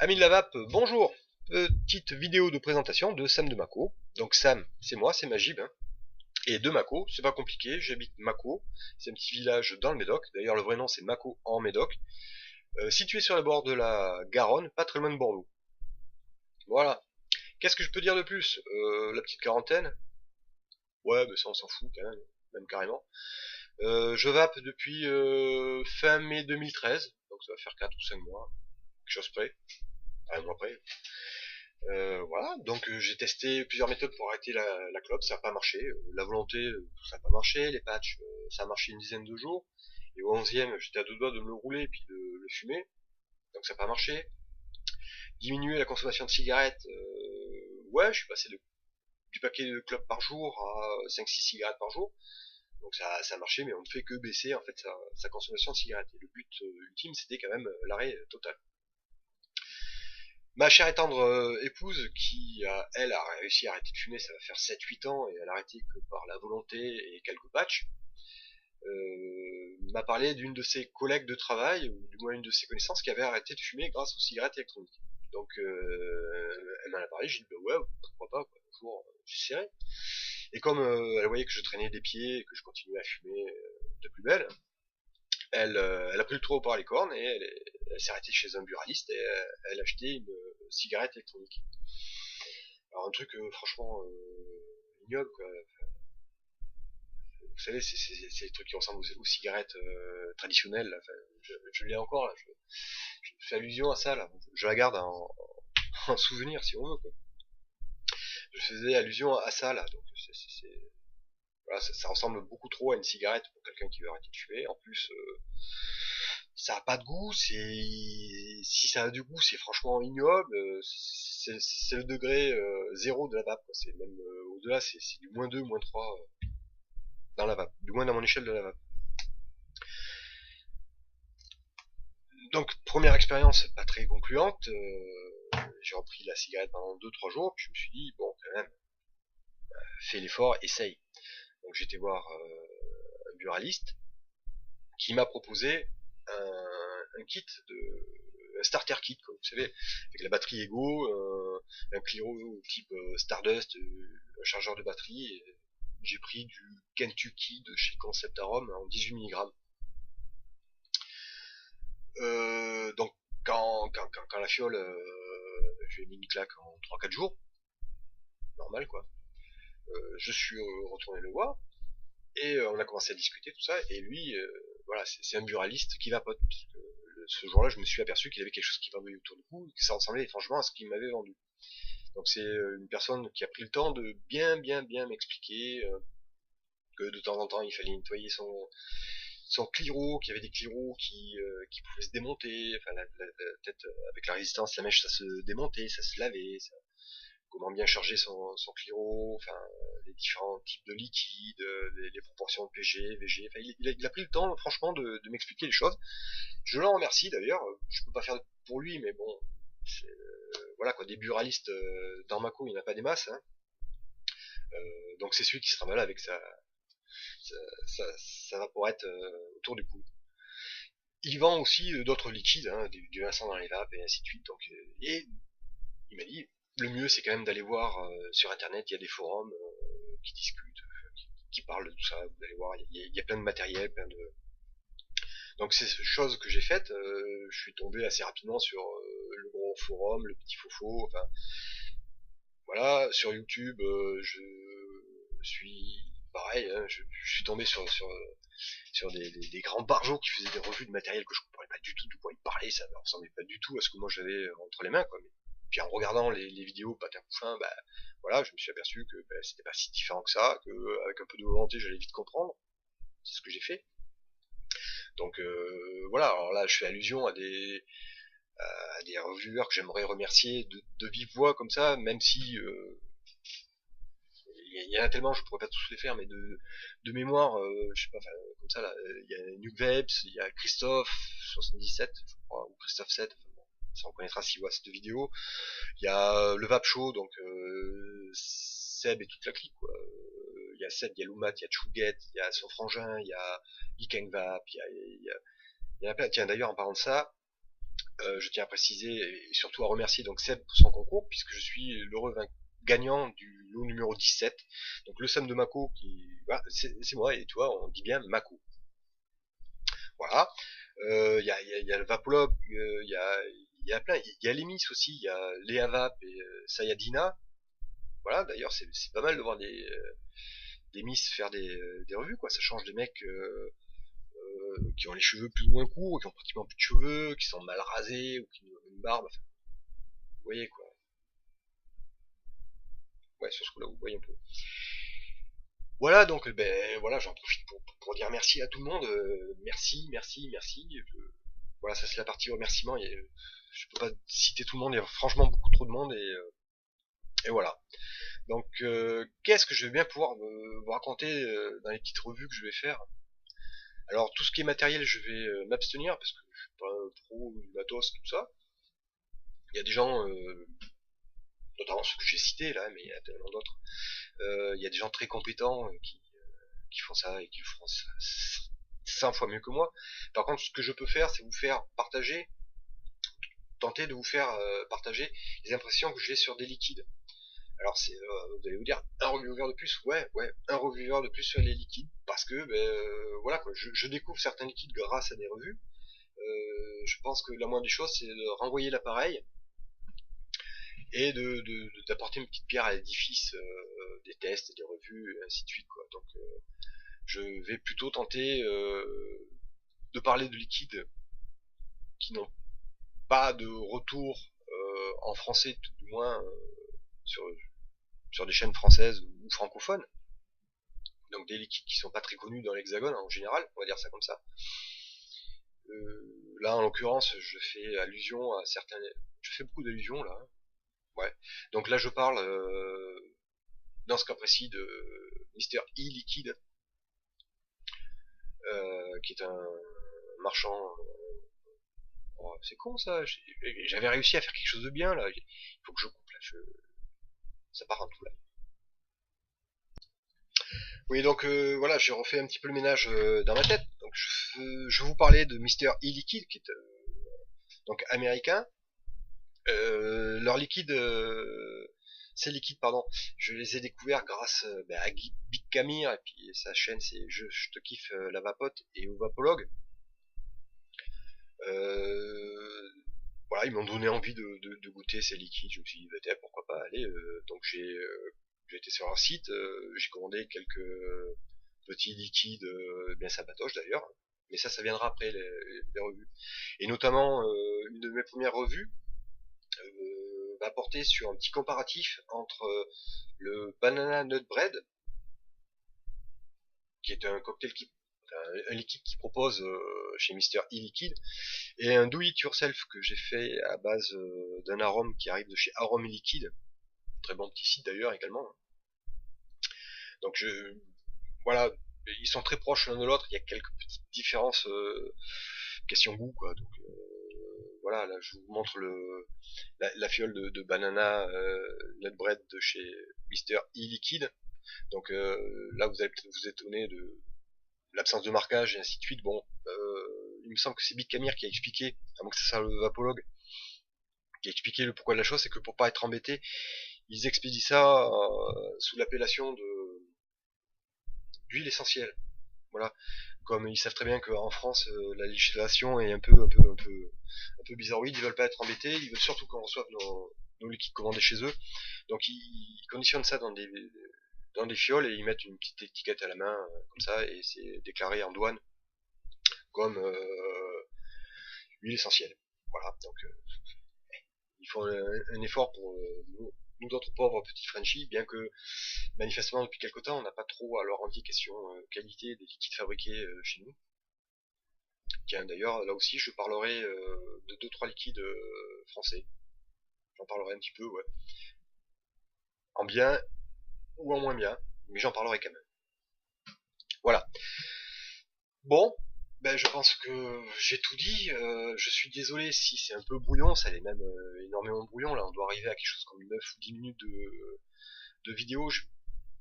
Amis de la vape, bonjour. Petite vidéo de présentation de Sam de Mako. Donc Sam, c'est moi, c'est Magib. Hein. Et de Mako, c'est pas compliqué, j'habite Mako. C'est un petit village dans le Médoc. D'ailleurs, le vrai nom c'est Mako en Médoc. Situé sur le bord de la Garonne, pas très loin de Bordeaux. Voilà. Qu'est-ce que je peux dire de plus La petite quarantaine. Ouais, mais ça on s'en fout quand même carrément. Je vape depuis fin mai 2013. Donc ça va faire 4 ou 5 mois. Quelque chose près. Un mois près. Voilà, donc j'ai testé plusieurs méthodes pour arrêter la clope, ça n'a pas marché. La volonté, ça n'a pas marché. Les patchs, ça a marché une dizaine de jours. Et au 11e, j'étais à deux doigts de me le rouler et puis de le fumer. Donc ça n'a pas marché. Diminuer la consommation de cigarettes, ouais, je suis passé du paquet de clopes par jour à 5-6 cigarettes par jour. Donc ça a marché, mais on ne fait que baisser en fait sa consommation de cigarettes. Et le but ultime, c'était quand même l'arrêt total. Ma chère et tendre épouse, qui elle a réussi à arrêter de fumer, ça va faire 7-8 ans, et elle a arrêté que par la volonté et quelques patchs, m'a parlé d'une de ses collègues de travail, ou du moins une de ses connaissances, qui avait arrêté de fumer grâce aux cigarettes électroniques. Donc elle m'en a parlé, j'ai dit bah ouais, pourquoi pas, quoi. Un jour j'essaierai. Et comme elle voyait que je traînais des pieds et que je continuais à fumer de plus belle, elle a pris le taureau par les cornes et elle s'est arrêtée chez un buraliste et elle a acheté une cigarette électronique. Alors un truc franchement ignoble quoi. Vous savez, c'est les trucs qui ressemblent aux cigarettes traditionnelles. Là. Enfin, je l'ai encore là. Je fais allusion à ça là. Je la garde en souvenir si on veut. Quoi. Je faisais allusion à ça là. Donc voilà, ça ressemble beaucoup trop à une cigarette pour quelqu'un qui veut arrêter de fumer. En plus, ça a pas de goût. Si ça a du goût, c'est franchement ignoble. C'est le degré zéro de la vape. C'est même au-delà, c'est du -2, -3 dans la vape. Du moins dans mon échelle de la vape. Donc première expérience pas très concluante. J'ai repris la cigarette pendant 2-3 jours. Puis je me suis dit bon quand même, fais l'effort, essaye. Donc j'étais voir un buraliste qui m'a proposé un kit un starter kit, quoi, vous savez, avec la batterie Ego, un Cliro type Stardust, un chargeur de batterie. J'ai pris du Kentucky de chez Concept Arome en 18 mg. Donc quand la fiole, j'ai mis une claque en 3-4 jours, normal quoi. Je suis retourné le voir et on a commencé à discuter tout ça. Et lui, voilà, c'est un buraliste qui vapote. Puisque ce jour-là, je me suis aperçu qu'il avait quelque chose qui pendouillait autour du cou, et que ça ressemblait étrangement à ce qu'il m'avait vendu. Donc c'est une personne qui a pris le temps de bien m'expliquer que de temps en temps il fallait nettoyer son Cliro, qu'il y avait des Cliros qui pouvaient se démonter, enfin peut-être avec la résistance, la mèche ça se démontait, ça se lavait, comment bien charger son Cliro, enfin les différents types de liquides, les proportions de PG, VG, enfin il a pris le temps franchement de m'expliquer les choses. Je l'en remercie d'ailleurs, je peux pas faire pour lui, mais bon, voilà quoi, des buralistes dans Mako, il n'y en a pas des masses, hein. Donc c'est celui qui sera mal avec ça va pour être autour du cou. Il vend aussi d'autres liquides, hein, du Vincent dans les vapes et ainsi de suite. Donc, et il m'a dit, le mieux c'est quand même d'aller voir sur internet, il y a des forums qui discutent, qui parlent de tout ça. Vous allez voir, il y a plein de matériel, plein de. Donc c'est chose que j'ai faite. Je suis tombé assez rapidement sur le gros forum, le petit fofo. Enfin, voilà, sur YouTube, je suis pareil. Hein, je suis tombé sur des grands barjots qui faisaient des revues de matériel que je comprenais pas du tout de quoi ils parlaient, ça ne ressemblait pas du tout à ce que moi j'avais entre les mains, quoi. Mais, puis en regardant les vidéos patin couffin, bah voilà, je me suis aperçu que bah, c'était pas si différent que ça, que avec un peu de volonté j'allais vite comprendre. C'est ce que j'ai fait. Donc voilà, alors là je fais allusion à des reviewers que j'aimerais remercier de vive voix comme ça, même si il y en a tellement, je pourrais pas tous les faire, mais de mémoire, je sais pas, enfin, comme ça, là, il y a Nuke Vapes, il y a Christophe 77, je crois, ou Christophe 7, enfin, bon, ça reconnaîtra s'il voit cette vidéo. Il y a le Vape Show, donc Seb et toute la clique, quoi. Il y a Seb, il y a Loumat, il y a Chouguette, il y a son frangin, il y a Ikeng Vape, il y en a plein. Tiens, d'ailleurs, en parlant de ça, Je tiens à préciser et surtout à remercier donc Seb pour son concours, puisque je suis l'heureux gagnant du lot numéro 17. Donc le Sam de Mako, qui, voilà, c'est moi, et tu vois, on dit bien Mako. Voilà. Il y a le Vapolog, il y a plein, il y a l'Emis aussi, il y a Léa Vap et Sayadina. Voilà, d'ailleurs c'est pas mal de voir des Miss faire des revues, quoi. Ça change des mecs qui ont les cheveux plus ou moins courts, qui ont pratiquement plus de cheveux, qui sont mal rasés, ou qui ont une barbe. Enfin, vous voyez quoi. Ouais, sur ce coup-là, vous voyez un peu. Voilà, donc ben voilà, j'en profite pour dire merci à tout le monde. Merci, merci, merci. Voilà, ça c'est la partie remerciement. Je peux pas citer tout le monde, il y a franchement beaucoup trop de monde et voilà. Donc qu'est-ce que je vais bien pouvoir vous raconter dans les petites revues que je vais faire. Alors tout ce qui est matériel, je vais m'abstenir parce que je suis pas un pro du matos, tout ça. Il y a des gens, notamment ceux que j'ai cités là, mais il y a tellement d'autres. Il y a des gens très compétents qui font ça et qui font ça 100 fois mieux que moi. Par contre, ce que je peux faire, c'est vous faire partager, tenter de vous faire partager les impressions que j'ai sur des liquides. Alors vous allez vous dire un reviewer de plus, ouais, un reviewer de plus sur les liquides, parce que voilà quoi, je découvre certains liquides grâce à des revues. Je pense que la moindre des choses, c'est de renvoyer l'appareil et d'apporter une petite pierre à l'édifice des tests, des revues, et ainsi de suite quoi. Donc je vais plutôt tenter de parler de liquides qui n'ont pas de retour en français, tout du moins sur des chaînes françaises ou francophones. Donc des liquides qui sont pas très connus dans l'hexagone en général, on va dire ça comme ça. Là en l'occurrence je fais allusion à certains... Je fais beaucoup d'allusions là. Ouais. Donc là je parle dans ce cas précis de Mister E Liquide, qui est un marchand... Oh, c'est con ça, j'avais réussi à faire quelque chose de bien là, il faut que je coupe là, ça part en tout là. Oui, donc voilà, j'ai refait un petit peu le ménage dans ma tête. Donc je vais vous parler de Mister E-Liquid, qui est donc américain. Leurs liquides, ces liquides, pardon, je les ai découverts grâce à Big Camille, et puis sa chaîne, c'est je te kiffe la vapote et au Vapolog. Voilà, ils m'ont donné envie de goûter ces liquides. Je me suis dit, pourquoi pas, allez. Donc j'ai été sur leur site, j'ai commandé quelques petits liquides bien sympatoches d'ailleurs. Mais ça viendra après les revues. Et notamment, une de mes premières revues va porter sur un petit comparatif entre le Banana Nut Bread, qui est un cocktail un liquide qui propose chez Mister E-Liquide, et un Do It Yourself que j'ai fait à base d'un arôme qui arrive de chez Arôme Liquide, très bon petit site d'ailleurs également. Donc voilà, ils sont très proches l'un de l'autre, il y a quelques petites différences question goût quoi. Donc voilà, là je vous montre la fiole de banana nut bread de chez Mister E-Liquide. Donc là vous allez peut-être vous étonner de l'absence de marquage et ainsi de suite. Bon, il me semble que c'est Big Camille qui a expliqué, à moins que ça soit le vapologue, qui a expliqué le pourquoi de la chose, c'est que pour pas être embêté, ils expédient ça sous l'appellation d'huile essentielle. Voilà. Comme ils savent très bien qu'en France, la législation est un peu bizarroïde, ils veulent pas être embêtés, ils veulent surtout qu'on reçoive nos liquides commandés chez eux. Donc ils conditionnent ça dans des fioles et ils mettent une petite étiquette à la main, comme ça, et c'est déclaré en douane comme huile essentielle. Voilà, donc il faut un effort pour nous d'autres pauvres petits Frenchies, bien que manifestement depuis quelque temps on n'a pas trop à leur en dire question qualité des liquides fabriqués chez nous. Tiens d'ailleurs là aussi je parlerai de 2-3 liquides français. J'en parlerai un petit peu, ouais. En bien ou en moins bien, mais j'en parlerai quand même. Voilà. Bon, ben je pense que j'ai tout dit. Je suis désolé si c'est un peu brouillon, ça l'est même énormément brouillon. Là, on doit arriver à quelque chose comme 9 ou 10 minutes de vidéo. Je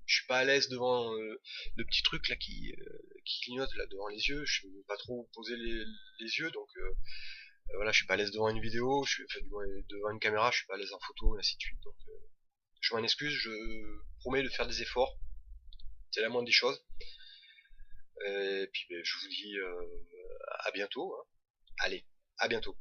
suis pas à l'aise devant le petit truc là qui clignote là devant les yeux. Je sais pas trop où poser les yeux, donc Voilà, je suis pas à l'aise devant une vidéo, devant une caméra, je suis pas à l'aise en photo, et ainsi de suite. Donc, je m'en excuse, je promets de faire des efforts. C'est la moindre des choses. Et puis, ben, je vous dis à bientôt, hein. Allez, à bientôt.